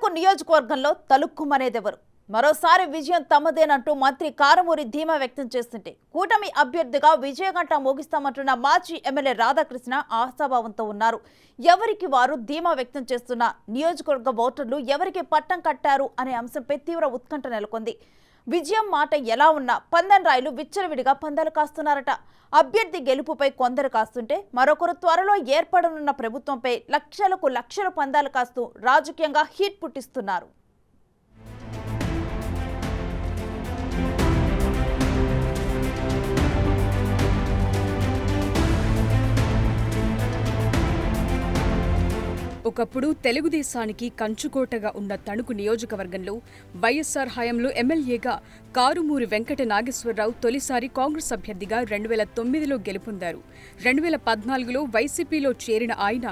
తణుకు నియోజకవర్గంలో తలుక్కుమనేదెవరు? మరోసారి విజయం తమదేనంటూ మంత్రి కారుమూరి ధీమా వ్యక్తం చేస్తుంటే కూటమి అభ్యర్థిగా విజయగంట మోగిస్తామంటున్న మాజీ ఎమ్మెల్యే రాధాకృష్ణ ఆశాభావంతో ఉన్నారు. ఎవరికి వారు ధీమా వ్యక్తం చేస్తున్న నియోజకవర్గ ఓటర్లు ఎవరికి పట్టం కట్టారు అనే అంశంపై తీవ్ర ఉత్కంఠ నెలకొంది. విజయం మాట ఎలా ఉన్నా పందెం రాయులు విచ్చలవిడిగా పందాలు కాస్తున్నారట. అభ్యర్థి గెలుపుపై కొందరు కాస్తుంటే మరొకరు త్వరలో ఏర్పడనున్న ప్రభుత్వంపై లక్షలకు లక్షల పందాలు కాస్తూ రాజకీయంగా హీట్ పుట్టిస్తున్నారు. ఒకప్పుడు తెలుగుదేశానికి కంచుకోటగా ఉన్న తణుకు నియోజకవర్గంలో వైఎస్సార్ హయాంలో ఎమ్మెల్యేగా కారుమూరి వెంకట నాగేశ్వరరావు తొలిసారి కాంగ్రెస్ అభ్యర్థిగా 2009లో గెలుపొందారు. 2014లో వైసీపీలో చేరిన ఆయన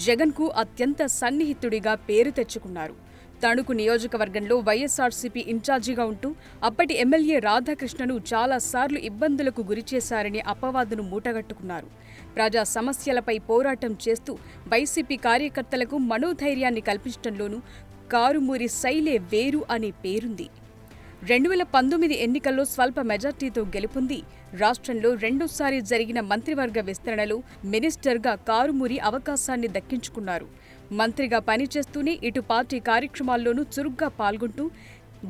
జగన్కు అత్యంత సన్నిహితుడిగా పేరు తెచ్చుకున్నారు. తణుకు నియోజకవర్గంలో వైఎస్సార్సీపీ ఇన్ఛార్జిగా ఉంటూ అప్పటి ఎమ్మెల్యే రాధాకృష్ణను చాలాసార్లు ఇబ్బందులకు గురిచేశారని అపవాదును మూటగట్టుకున్నారు. ప్రజా సమస్యలపై పోరాటం చేస్తూ వైసీపీ కార్యకర్తలకు మనోధైర్యాన్ని కల్పించడంలోనూ కారుమూరి శైలే వేరు అనే పేరుంది. 2019 ఎన్నికల్లో స్వల్ప మెజార్టీతో గెలుపొంది రాష్ట్రంలో రెండోసారి జరిగిన మంత్రివర్గ విస్తరణలో మినిస్టర్గా కారుమూరి అవకాశాన్ని దక్కించుకున్నారు. మంత్రిగా పనిచేస్తూనే ఇటు పార్టీ కార్యక్రమాల్లోనూ చురుగ్గా పాల్గొంటూ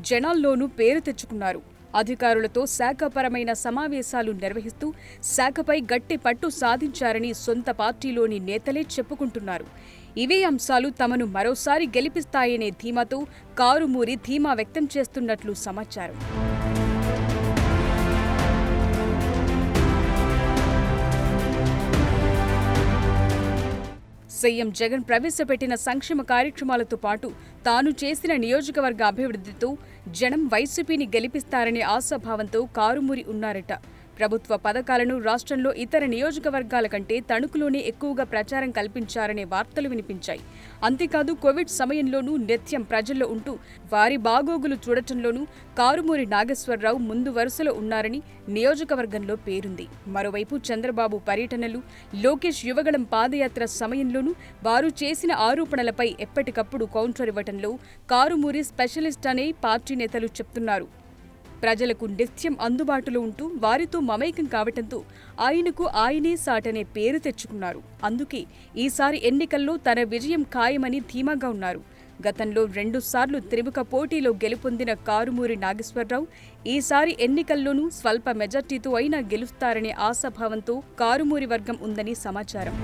జనాల్లోనూ పేరు తెచ్చుకున్నారు. అధికారులతో శాఖపరమైన సమావేశాలు నిర్వహిస్తూ శాఖపై గట్టి పట్టు సాధించారని సొంత పార్టీలోని నేతలే చెప్పుకుంటున్నారు. ఇవే అంశాలు తమను మరోసారి గెలిపిస్తాయనే ధీమాతో కారుమూరి ధీమా వ్యక్తం చేస్తున్నట్లు సమాచారం. సీఎం జగన్ ప్రవేశపెట్టిన సంక్షేమ కార్యక్రమాలతో పాటు తాను చేసిన నియోజకవర్గ అభివృద్ధితో జనం వైసీపీని గెలిపిస్తారనే ఆశాభావంతో కారుమూరి ఉన్నారట. ప్రభుత్వ పథకాలను రాష్ట్రంలో ఇతర నియోజకవర్గాల కంటే తణుకులోనే ఎక్కువగా ప్రచారం కల్పించారనే వార్తలు వినిపించాయి. అంతేకాదు కోవిడ్ సమయంలోనూ నిత్యం ప్రజల్లో ఉంటూ వారి బాగోగులు చూడటంలోనూ కారుమూరి నాగేశ్వరరావు ముందు వరుసలో ఉన్నారని నియోజకవర్గంలో పేరుంది. మరోవైపు చంద్రబాబు పర్యటనలు, లోకేష్ యువగళం పాదయాత్ర సమయంలోనూ వారు చేసిన ఆరోపణలపై ఎప్పటికప్పుడు కౌంటర్ ఇవ్వటంలో కారుమూరి స్పెషలిస్ట్ అనే పార్టీ నేతలు చెప్తున్నారు. ప్రజలకు నిత్యం అందుబాటులో ఉంటూ వారితో మమైకం కావటంతో ఆయనకు ఆయనే సాటనే పేరు తెచ్చుకున్నారు. అందుకే ఈసారి ఎన్నికల్లో తన విజయం ఖాయమని ధీమాగా ఉన్నారు. గతంలో 2 సార్లు త్రిముఖ పోటీలో గెలుపొందిన కారుమూరి నాగేశ్వరరావు ఈసారి ఎన్నికల్లోనూ స్వల్ప మెజార్టీతో అయినా గెలుస్తారనే ఆశాభావంతో కారుమూరి వర్గం ఉందని సమాచారం.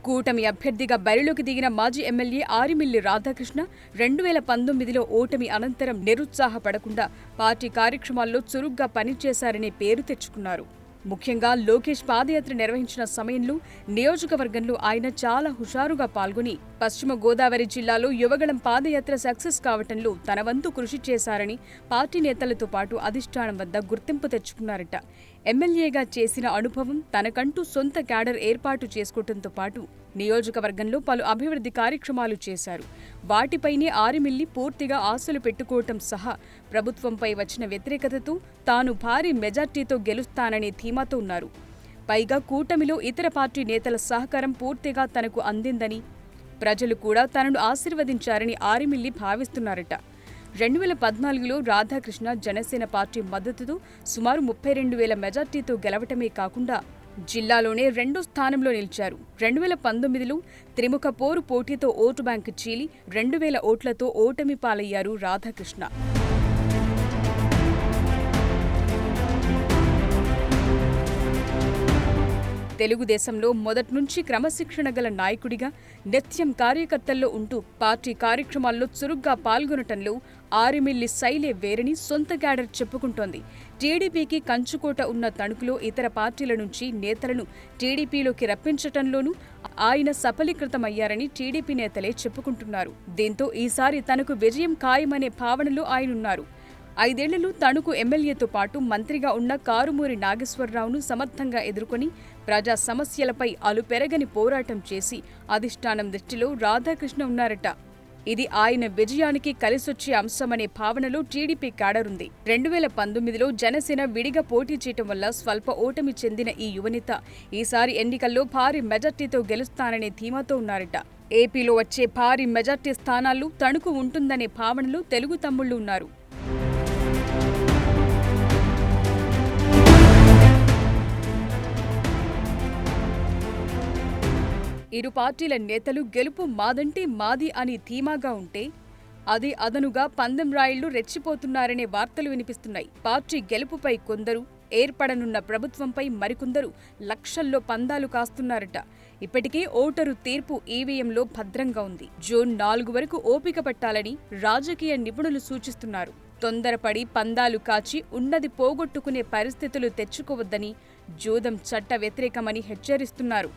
కూటమి అభ్యర్థిగా బరిలోకి దిగిన మాజీ ఎమ్మెల్యే ఆరిమిల్లి రాధాకృష్ణ 2019లో ఓటమి అనంతరం నిరుత్సాహపడకుండా పార్టీ కార్యక్రమాల్లో చురుగ్గా పనిచేశారనే పేరు తెచ్చుకున్నారు. ముఖ్యంగా లోకేష్ పాదయాత్ర నిర్వహించిన సమయంలో నియోజకవర్గంలో ఆయన చాలా హుషారుగా పాల్గొని పశ్చిమ గోదావరి జిల్లాలో యువగళం పాదయాత్ర సక్సెస్ కావటంలో తన వంతు కృషి చేశారని పార్టీ నేతలతో పాటు అధిష్టానం వద్ద గుర్తింపు తెచ్చుకున్నారట. ఎమ్మెల్యేగా చేసిన అనుభవం, తనకంటూ సొంత క్యాడర్ ఏర్పాటు చేసుకోవడంతో పాటు నియోజకవర్గంలో పలు అభివృద్ధి కార్యక్రమాలు చేశారు. వాటిపైనే ఆరిమిల్లి పూర్తిగా ఆశలు పెట్టుకోవటం సహా ప్రభుత్వంపై వచ్చిన వ్యతిరేకతతో తాను భారీ మెజార్టీతో గెలుస్తాననే ధీమాతో ఉన్నారు. పైగా కూటమిలో ఇతర పార్టీ నేతల సహకారం పూర్తిగా తనకు అందిందని, ప్రజలు కూడా తనను ఆశీర్వదించారని ఆరిమిల్లి భావిస్తున్నారట. 2014లో రాధాకృష్ణ జనసేన పార్టీ మద్దతుతో సుమారు 32,000 మెజార్టీతో గెలవటమే కాకుండా జిల్లాలోనే 2వ స్థానంలో నిలిచారు. 2019లో త్రిముఖ పోరు పోటీతో ఓటు బ్యాంకు చీలి 2,000 ఓట్లతో ఓటమి పాలయ్యారు రాధాకృష్ణ. తెలుగుదేశంలో మొదట్నుంచి క్రమశిక్షణ గల నాయకుడిగా నిత్యం కార్యకర్తల్లో ఉంటూ పార్టీ కార్యక్రమాల్లో చురుగ్గా పాల్గొనటంలో ఆరిమిల్లి శైలే వేరని సొంత క్యాడర్ చెప్పుకుంటోంది. టీడీపీకి కంచుకోట ఉన్న తణుకులో ఇతర పార్టీల నుంచి నేతలను టీడీపీలోకి రప్పించటంలోనూ ఆయన సఫలీకృతమయ్యారని టీడీపీ నేతలే చెప్పుకుంటున్నారు. దీంతో ఈసారి తనకు విజయం ఖాయమనే భావనలో ఆయనున్నారు. 5 ఏళ్లలో తణుకు ఎమ్మెల్యేతో పాటు మంత్రిగా ఉన్న కారుమూరి నాగేశ్వరరావును సమర్థంగా ఎదుర్కొని ప్రజా సమస్యలపై అలుపెరగని పోరాటం చేసి అధిష్టానం దృష్టిలో రాధాకృష్ణ ఉన్నారట. ఇది ఆయన విజయానికి కలిసొచ్చే అంశమనే భావనలో టీడీపీ కాడరుంది. 2019లో జనసేన విడిగా పోటీ చేయటం వల్ల స్వల్ప ఓటమి చెందిన ఈ యువనేత ఈసారి ఎన్నికల్లో భారీ మెజార్టీతో గెలుస్తాననే ధీమాతో ఉన్నారట. ఏపీలో వచ్చే భారీ మెజార్టీ స్థానాల్లో తణుకు ఉంటుందనే భావనలో తెలుగు తమ్ముళ్లు ఉన్నారు. ఇరు పార్టీల నేతలు గెలుపు మాదంటే మాది అని ధీమాగా ఉంటే అది అదనుగా పందెం రాయుళ్లు రెచ్చిపోతున్నారనే వార్తలు వినిపిస్తున్నాయి. పార్టీ గెలుపుపై కొందరు, ఏర్పడనున్న ప్రభుత్వంపై మరికొందరు లక్షల్లో పందాలు కాస్తున్నారట. ఇప్పటికే ఓటరు తీర్పు ఈవీఎంలో భద్రంగా ఉంది. జూన్ 4 వరకు ఓపిక పట్టాలని రాజకీయ నిపుణులు సూచిస్తున్నారు. తొందరపడి పందాలు కాచి ఉన్నది పోగొట్టుకునే పరిస్థితులు తెచ్చుకోవద్దని, జూదం చట్ట వ్యతిరేకమని హెచ్చరిస్తున్నారు.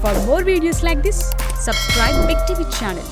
For more videos like this, subscribe Big TV channel.